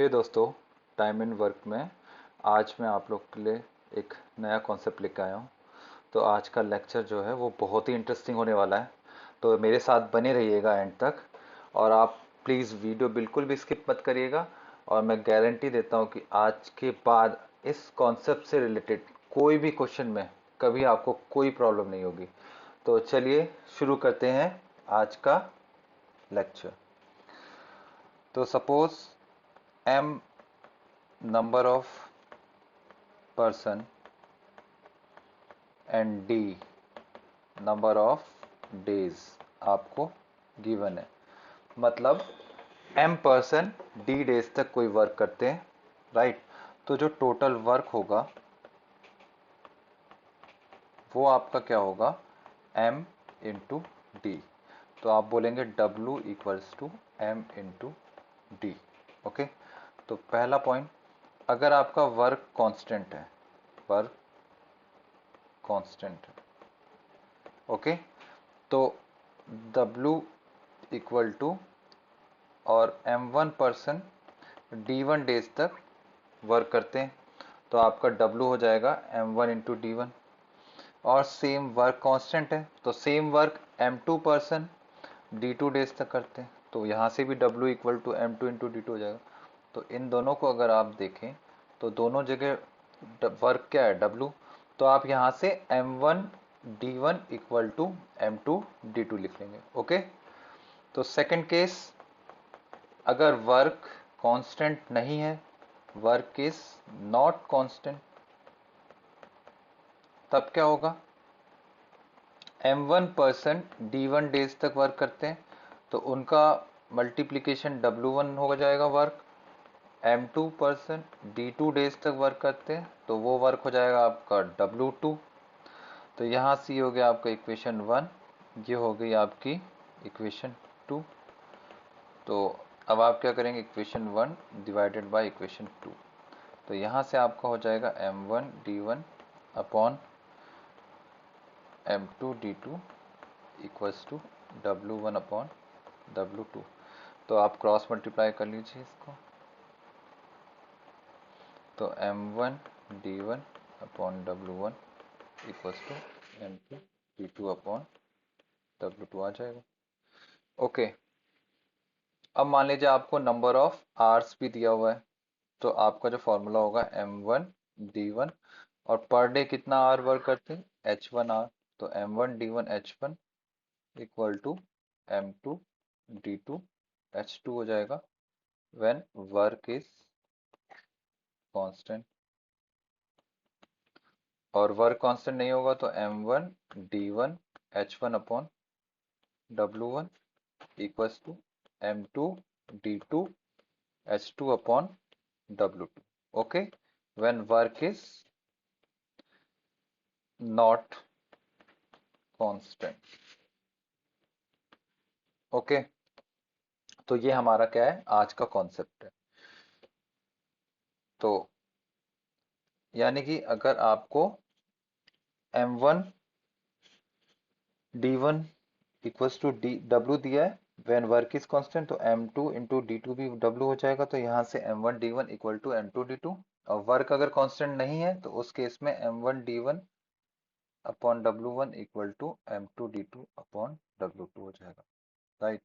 हे दोस्तों, time in work में आज मैं आप लोग के लिए एक नया कॉन्सेप्ट लेकर आया हूँ। तो आज का लेक्चर जो है वो बहुत ही इंटरेस्टिंग होने वाला है। तो मेरे साथ बने रहिएगा एंड तक। और आप प्लीज़ वीडियो बिल्कुल भी स्किप मत करिएगा। और मैं गारंटी देता हूँ कि आज के बाद इस कॉन्सेप्ट से रिलेटेड कोई भी क्वेश्चन में कभी आपको कोई प्रॉब्लम नहीं होगी। तो चलिए शुरू करते हैं आज का लेक्चर। तो suppose m number of person and d number of days आपको गिवन है। मतलब m पर्सन d डेज तक कोई वर्क करते हैं, राइट। तो जो टोटल वर्क होगा वो आपका क्या होगा, m इंटू डी। तो आप बोलेंगे w equals to m into d. Okay. तो पहला पॉइंट, अगर आपका वर्क कांस्टेंट है, वर्क कांस्टेंट है, ओके, तो W इक्वल टू और M1 पर्सन D1 डेज तक वर्क करते हैं, तो आपका W हो जाएगा M1 इंटू D1। और सेम वर्क कांस्टेंट है तो same work M2 person D2 days तक करते हैं, तो यहाँ से भी W equal to M2 into D2 हो जाएगा। तो इन दोनों को अगर आप देखें तो दोनों जगह वर्क क्या है, W। तो आप यहाँ से M1 D1 equal to M2 D2 लिख लेंगे। ओके। तो सेकंड केस, अगर वर्क कांस्टेंट नहीं है, वर्क इज नॉट कांस्टेंट, तब क्या होगा, M1 पर्सन D1 डेज तक वर्क करते हैं तो उनका मल्टीप्लीकेशन W1 हो जाएगा work. M2 person D2 days तक वर्क करते हैं तो वो वर्क हो जाएगा आपका W2। तो यहाँ से हो गया आपका इक्वेशन 1, ये हो गई आपकी इक्वेशन 2। तो अब आप क्या करेंगे, इक्वेशन 1 डिवाइडेड बाय इक्वेशन 2। तो यहाँ से आपका हो जाएगा M1 D1 upon M2 D2 equals to W1 upon W2। तो आप क्रॉस मल्टीप्लाई कर लीजिए इसको। तो M1 D1 upon W1 equals to M2 D2 upon W2 आ जाएगा। ओके। अब मान लीजिए आपको नंबर ऑफ आवर्स भी दिया हुआ है, तो आपका जो फॉर्मूला होगा M1 D1, और पर डे कितना आवर वर्क करते हैं, H1 आवर। तो M1 D1 H1 equal to M2 D2 H2 हो जाएगा व्हेन वर्क इज कांस्टेंट। और वर्क कांस्टेंट नहीं होगा तो M1 D1 H1 upon W1 equals to M2 D2 H2 upon W2। ओके, when work is not constant. Okay. तो ये हमारा क्या है, आज का कॉन्सेप्ट है। तो यानी कि अगर आपको M1 D1 equals to W दिया है व्हेन वर्क इज कांस्टेंट, तो M2 इंटू D2 भी W हो जाएगा। तो यहाँ से M1 D1 equal to M2 D2। और वर्क अगर कांस्टेंट नहीं है तो उस केस में M1 D1 upon W1 equal to M2 D2 upon W2 हो जाएगा, राइट।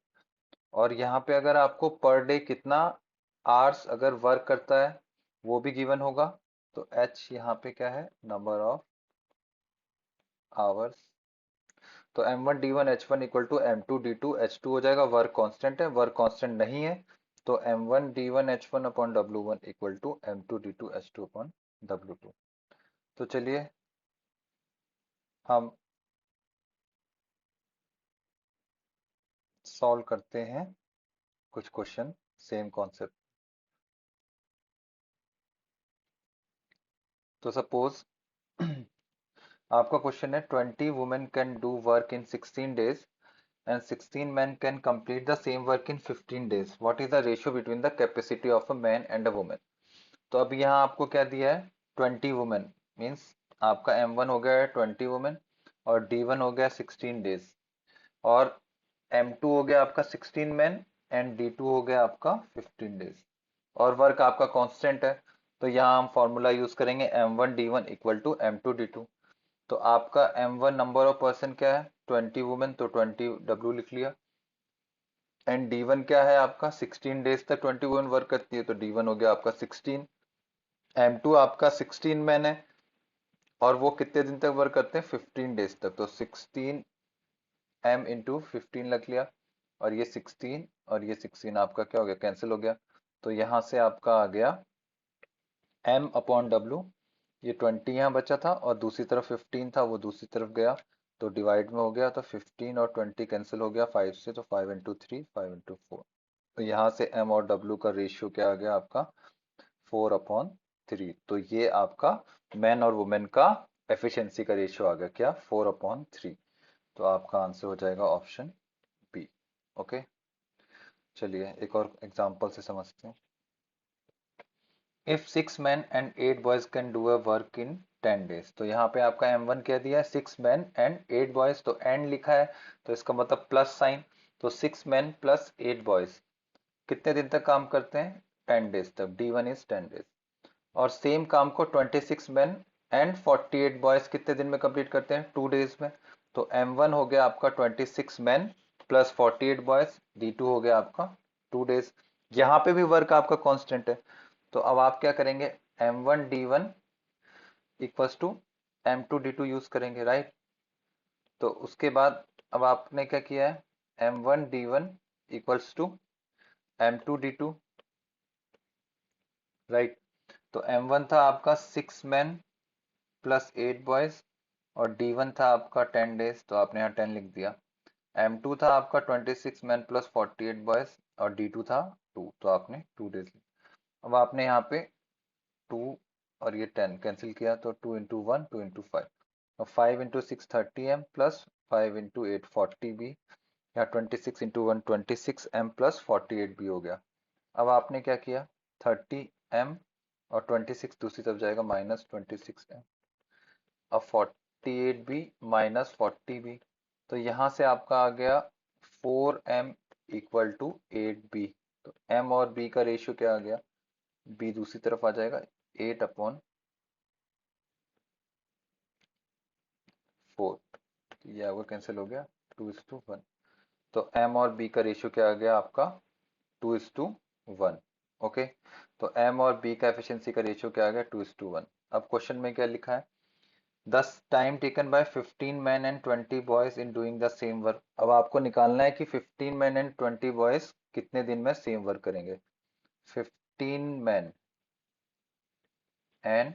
और यहाँ पे अगर आपको पर डे कितना आवर्स अगर वर्क करता है वो भी गिवन होगा। तो H यहाँ पे क्या है, नंबर ऑफ आवर्स। तो M1 D1 H1 equal to M2 D2 H2 हो जाएगा। वर्क कांस्टेंट है, वर्क कांस्टेंट नहीं है तो M1 D1 H1 upon W1 equal to M2 D2 H2 upon W2। तो चलिए हम सॉल्व करते हैं कुछ क्वेश्चन सेम कॉन्सेप्ट। तो सपोज आपका क्वेश्चन है 20 women can do work in 16 days and 16 men can complete the same work in 15 days. What is the ratio between the capacity of a man and a woman? तो अब यहाँ आपको क्या दिया है, 20 वुमेन मीन्स आपका M1 हो गया है 20 वुमेन और D1 हो गया 16 डेज और M2 हो गया आपका 16 मैन एंड D2 हो गया आपका 15 डेज। और वर्क आपका कांस्टेंट है, तो यहाँ हम फॉर्मूला यूज करेंगे M1 D1 equal to M2 D2। तो आपका M1 नंबर ऑफ पर्सन क्या है 20 वुमेन, तो 20 W लिख लिया। एंड D1 क्या है आपका 16 डेज तक 20 वुमेन वर्क करती है, तो D1 हो गया आपका 16। M2 आपका 16 मैन है और वो कितने दिन तक वर्क करते हैं 15 डेज तक, तो 16 M इंटू 15 लग लिया। और ये 16 और ये 16 आपका क्या हो गया कैंसिल हो गया। तो यहाँ से आपका आ गया M अपॉन W, ये 20 यहाँ बचा था और दूसरी तरफ 15 था वो दूसरी तरफ गया, तो डिवाइड में हो गया, तो 15 और 20 कैंसिल हो गया 5 से, तो 5 इंटू 3 5 इंटू 4। तो यहाँ से M और W का रेशियो क्या आ गया आपका 4/3। तो ये आपका मैन और वुमेन का एफिशिएंसी का रेशियो आ गया क्या 4/3। तो आपका आंसर हो जाएगा ऑप्शन बी। ओके, चलिए एक और एग्जांपल से समझते हैं। If 6 men and 8 boys can do a work in 10 days, तो यहाँ पे आपका M1 कह दिया है 6 men and 8 boys, तो एंड लिखा है तो इसका मतलब प्लस साइन। तो 6 men प्लस 8 boys कितने दिन तक काम करते हैं 10 डेज तक, D1 इज 10 डेज। और सेम काम को 26 men एंड 48 boys कितने दिन में कंप्लीट करते हैं 2 डेज में। तो M1 हो गया आपका 26 men प्लस 48 boys, D2 हो गया आपका 2 डेज। यहाँ पे भी वर्क आपका कांस्टेंट है, तो अब आप क्या करेंगे M1 D1 equals to M2 D2 use करेंगे, राइट। तो उसके बाद अब आपने क्या किया है M1 D1 equals to M2 D2, right. तो M1 था आपका 6 men प्लस 8 boys और D1 था आपका 10 डेज, तो आपने यहाँ 10 लिख दिया। M2 था आपका 26 men प्लस 48 boys और D2 था 2, तो आपने 2 डेज लिखा। अब आपने यहाँ पे 2 और ये 10 कैंसिल किया, तो 2 इंटू 1 2 इंटू 5, और 5 into 6 30 M plus 5 into 8 40 B, या 26 इंटू 1 26 M प्लस 48 B हो गया। अब आपने क्या किया 30 M और 26 दूसरी तरफ जाएगा -26 M, अब 48B माइनस 40B, तो यहाँ से आपका आ गया 4M इक्वल टू 8B। तो M और B का रेशियो क्या आ गया, B दूसरी तरफ आ जाएगा 8/4, तो ये आपका कैंसिल हो गया 2:1। तो M और B का रेशियो क्या आ गया आपका 2:1। ओके, तो M और B का एफिशिएंसी का रेशियो क्या आ गया 2:1। अब क्वेश्चन में क्या लिखा है दस time taken by 15 men and 20 boys in doing the same work. अब आपको निकालना है कि 15 men एंड 20 boys कितने दिन में सेम वर्क करेंगे। 15 men एंड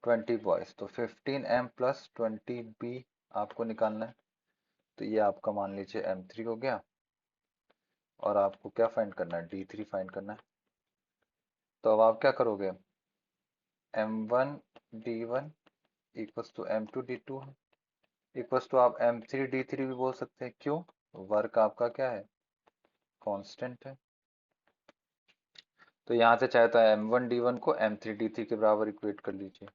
20 boys, तो 15M प्लस 20B आपको निकालना है। तो ये आपका मान लीजिए M3 हो गया और आपको क्या फाइंड करना है D3 फाइंड करना है। तो अब आप क्या करोगे M1 D1 equals to M2 D2 equals to आप M3 D3 भी बोल सकते हैं, क्यों वर्क आपका क्या है कांस्टेंट है। तो यहाँ से चाहे तो M1 D1 को M3 D3 के बराबर इक्वेट कर लीजिए।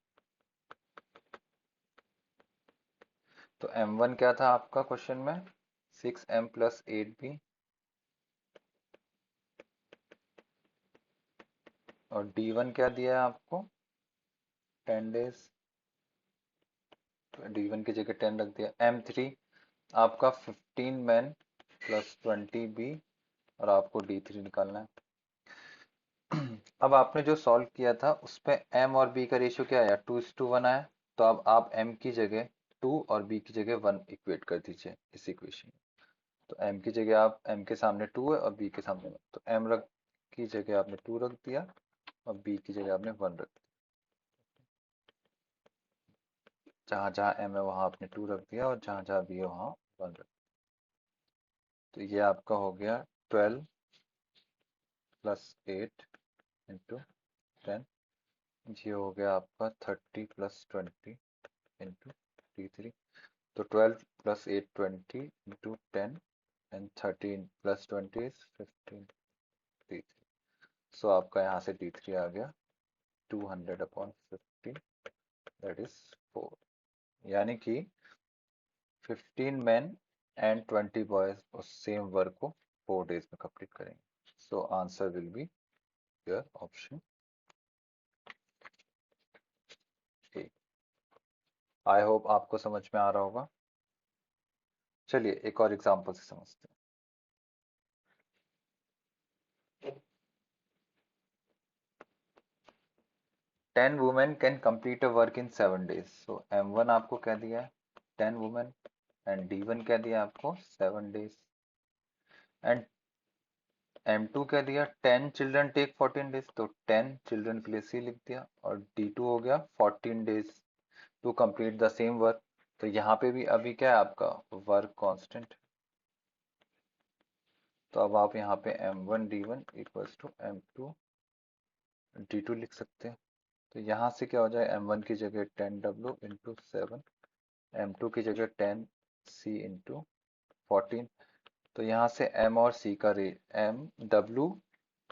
तो M1 क्या था आपका क्वेश्चन में 6M प्लस 8B, और D1 क्या दिया है आपको 10 डेज, तो D1 की जगह 10 रख दिया। M3 आपका 15 men प्लस 20B, और आपको D3 निकालना है। अब आपने जो सॉल्व किया था उस पे M और B का रेशियो क्या आया 2:1 आया, तो अब आप M की जगह 2 और B की जगह 1 इक्वेट कर दीजिए इस इक्वेशन में। तो M की जगह आप M के सामने 2 है और B के सामने 1, तो M रख की जगह आपने 2 रख दिया और B की जगह आपने 1 रख दिया। जहां जहां M है वहां आपने 2 रख दिया और जहां जहां B है वहां 1 रख दिया। तो ये आपका हो गया 12 प्लस 8 इंटू 10, ये हो गया आपका 30 प्लस 20 इंटू D3। तो 12 plus 8 20 into 10 and 13 plus 20 is 15 D3। सो आपका यहाँ से D3 आ गया 200/50, दैट इज 4। यानी कि 15 men एंड 20 boys उस सेम वर्क को 4 डेज में कंप्लीट करेंगे। So answer will be your option A. I hope आपको समझ में आ रहा होगा। चलिए एक और एग्जांपल से समझते हैं। 10 women can complete a work in 7 days। So M1 आपको कह दिया है 10 वुमेन एंड D1 कह दिया आपको 7 days एंड M2 कह दिया 10 चिल्ड्रन टेक 14 days। तो 10 चिल्ड्रन के लिए C लिख दिया और D2 हो गया 14 days to complete the same work. तो यहाँ पे भी अभी क्या है आपका वर्क कांस्टेंट। तो अब आप यहाँ पे M1 D1 equals to M2 D2 लिख सकते हैं। तो यहाँ से क्या हो जाए M1 की जगह 10W इंटू 7, M2 की जगह 10C इंटू 14। तो यहाँ से M और C का M W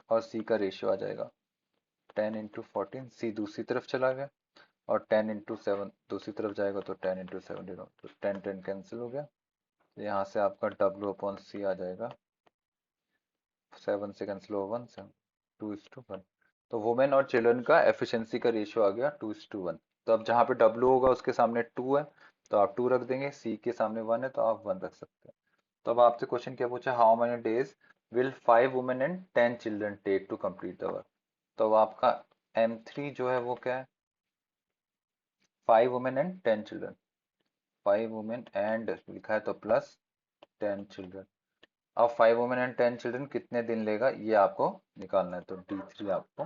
और C का रेशियो आ जाएगा 10 इंटू 14। C दूसरी तरफ चला गया और 10 इंटू 7 दूसरी तरफ जाएगा तो 10 इंटू 17। तो 10 10 कैंसिल हो गया। तो यहाँ से आपका W अपॉन C आ जाएगा 7 से कैंसिल हो 1 7 2:1। तो वुमेन और चिल्ड्रन का एफिशिएंसी का रेशियो आ गया 2:1। तो अब जहाँ पे W होगा उसके सामने 2 है तो आप 2 रख देंगे, C के सामने 1 है तो आप 1 रख सकते हैं। तो अब आपसे क्वेश्चन क्या पूछा, how many days will 5 women and 10 children take to complete the work. तो अब आपका M3 जो है वो क्या है 5 women and 10 children. 5 women and लिखा है तो प्लस 10 चिल्ड्रन। अब 5 वुमेन एंड 10 चिल्ड्रन कितने दिन लेगा ये आपको निकालना है। तो D3 आपको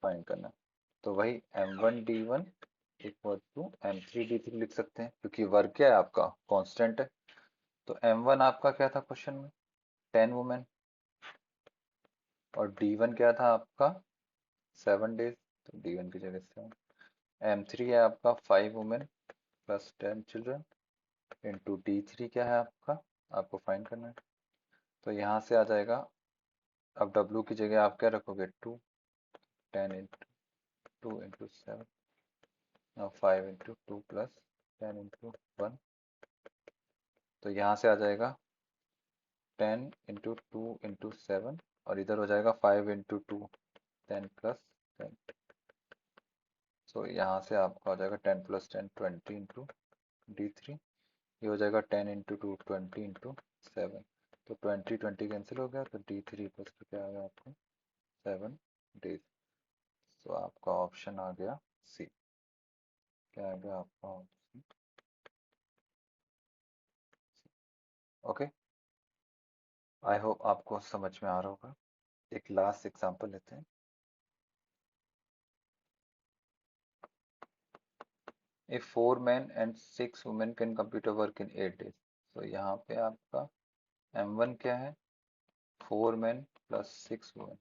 फाइंड करना है। तो वही M1 D1 equal to M3 D3 लिख सकते हैं क्योंकि वर्क क्या है आपका कांस्टेंट है। तो M1 आपका क्या था क्वेश्चन में 10 वुमेन और D1 क्या था आपका 7 days। तो D1 की जगह 7। M3 है आपका 5 women plus 10 children into D3 क्या है आपका आपको फाइंड करना है। तो यहाँ से आ जाएगा अब W की जगह आप क्या रखोगे 2 10 इंटू 2 इंटू 7 और 5 इंटू 2 प्लस 10 इंटू 1। तो यहाँ से आ जाएगा 10 इंटू 2 इंटू 7 और इधर हो जाएगा 5 इंटू 2 10 प्लस 10। सो यहाँ से आपका हो जाएगा 10 प्लस 10 20 इंटू D3। ये हो जाएगा 10 इंटू 2 20 इंटू 7। तो 20 20 कैंसिल हो गया तो D3 प्लस क्या आ गया आपको 7 डेज। तो आपका ऑप्शन आ गया सी। क्या आ गया आपका ऑप्शन। ओके आई होप आपको समझ में आ रहा होगा। एक लास्ट एग्जांपल लेते हैं। If 4 men and 6 women can complete a work in 8 days। तो यहाँ पे आपका M1 क्या है 4 men plus 6 women।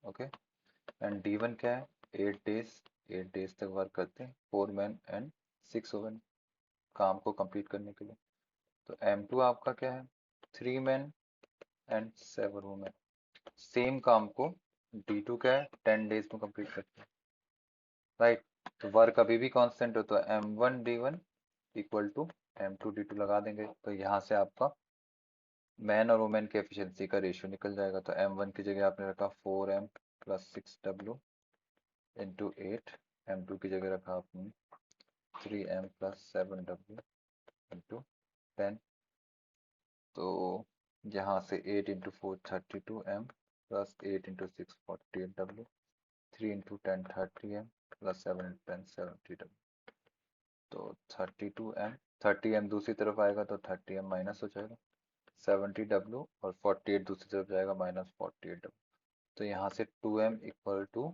Okay and D1 क्या है 8 days। 8 days तक वर्क करते हैं 4 men and 6 women काम को कंप्लीट करने के लिए। तो M2 आपका क्या है 3 men and 7 women सेम काम को D2 क्या है 10 days में कंप्लीट करते हैं राइट। तो वर्क अभी भी कांस्टेंट हो तो M1 D1 equal to M2 D2 लगा देंगे। तो यहाँ से आपका मैन और वुमेन के एफिशिएंसी का रेशियो निकल जाएगा। तो M1 की जगह आपने रखा 4M plus 6W into 8। M2 की जगह रखा आपने 3M प्लस 7W इंटू 10। तो यहाँ से 8 into 4 32M plus 8 into 6 48W 3 into 10 30M plus 7 into 10 70W। तो 32M 30M दूसरी तरफ आएगा तो 30M माइनस हो जाएगा 70W और 48 दूसरी तरफ जाएगा माइनस 48W। तो यहाँ से 2M इक्वल टू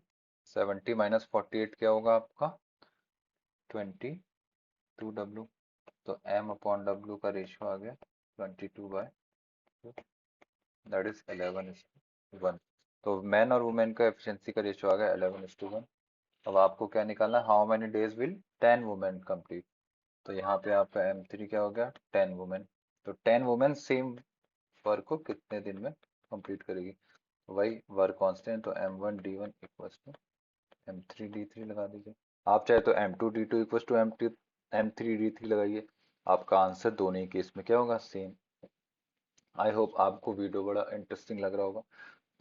70 माइनस 48 क्या होगा आपका 22W। तो M अपॉन W का रेशियो आ गया 22/2 दैट इज 11:1। तो मैन और वुमेन का एफिशिएंसी का रेशियो आ गया 11:1। अब आपको क्या निकालना है how many days will 10 women complete. तो यहाँ पे आपका M3 क्या हो गया 10 वुमेन। तो 10 वुमेन सेम वर्क को कितने दिन में कंप्लीट करेगी। वही वर्क कांस्टेंट तो M1 D1 equals to M3 D3 लगा दीजिए। आप चाहे तो M2 D2 equals to M3 D3 लगाइए। आपका आंसर दोनों ही केस में क्या होगा सेम। आई होप आपको वीडियो बड़ा इंटरेस्टिंग लग रहा होगा।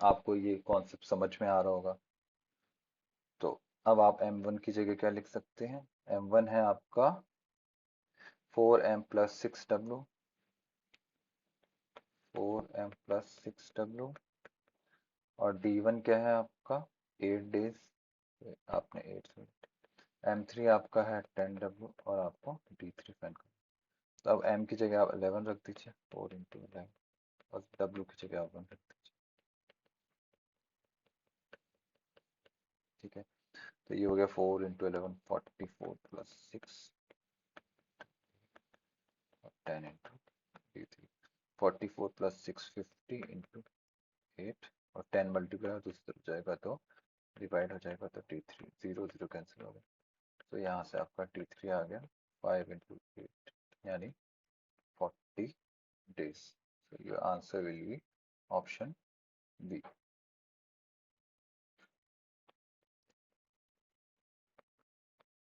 आपको ये कॉन्सेप्ट समझ में आ रहा होगा। तो अब आप m1 की जगह क्या लिख सकते हैं? m1 है आपका 4m+6w, 4m+6w। और d1 क्या है आपका? 8 डेज, आपने 8 m3 आपका है 10w, और आपको d3 फाइंड करना। तो अब m की जगह आप 11 रख दीजिए, 4 × 11, और w की जगह आप 1 रख दीजिए। ठीक है, तो ये हो गया 4 × 11, 44 + 6, 10 × d3, 44 + 6, 50 × 8, और 10 मल्टीप्लाई दूसरी तरफ जाएगा तो डिवाइड हो जाएगा, तो d3 0 0 कैंसिल हो गया। तो यहाँ से आपका d3 आ गया 5 × 8, यानी 40 days। So your answer will be option B।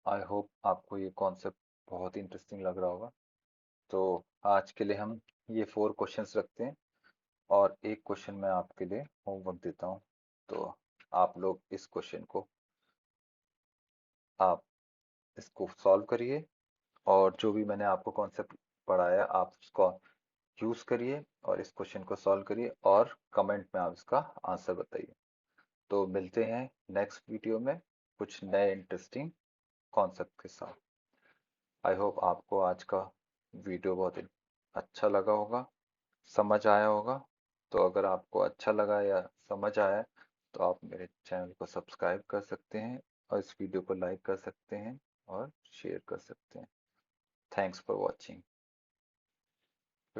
I hope आपको ये कॉन्सेप्ट बहुत ही इंटरेस्टिंग लग रहा होगा। तो आज के लिए हम ये 4 क्वेश्चंस रखते हैं, और एक क्वेश्चन मैं आपके लिए होमवर्क देता हूँ। तो आप लोग इस क्वेश्चन को आप इसको सॉल्व करिए, और जो भी मैंने आपको कॉन्सेप्ट पढ़ाया आप उसको यूज करिए, और इस क्वेश्चन को सॉल्व करिए, और कमेंट में आप इसका आंसर बताइए। तो मिलते हैं नेक्स्ट वीडियो में कुछ नए इंटरेस्टिंग कॉन्सेप्ट के साथ। आई होप आपको आज का वीडियो बहुत अच्छा लगा होगा, समझ आया होगा। तो अगर आपको अच्छा लगा या समझ आया, तो आप मेरे चैनल को सब्सक्राइब कर सकते हैं, और इस वीडियो को लाइक कर सकते हैं, और शेयर कर सकते हैं। Thanks for watching.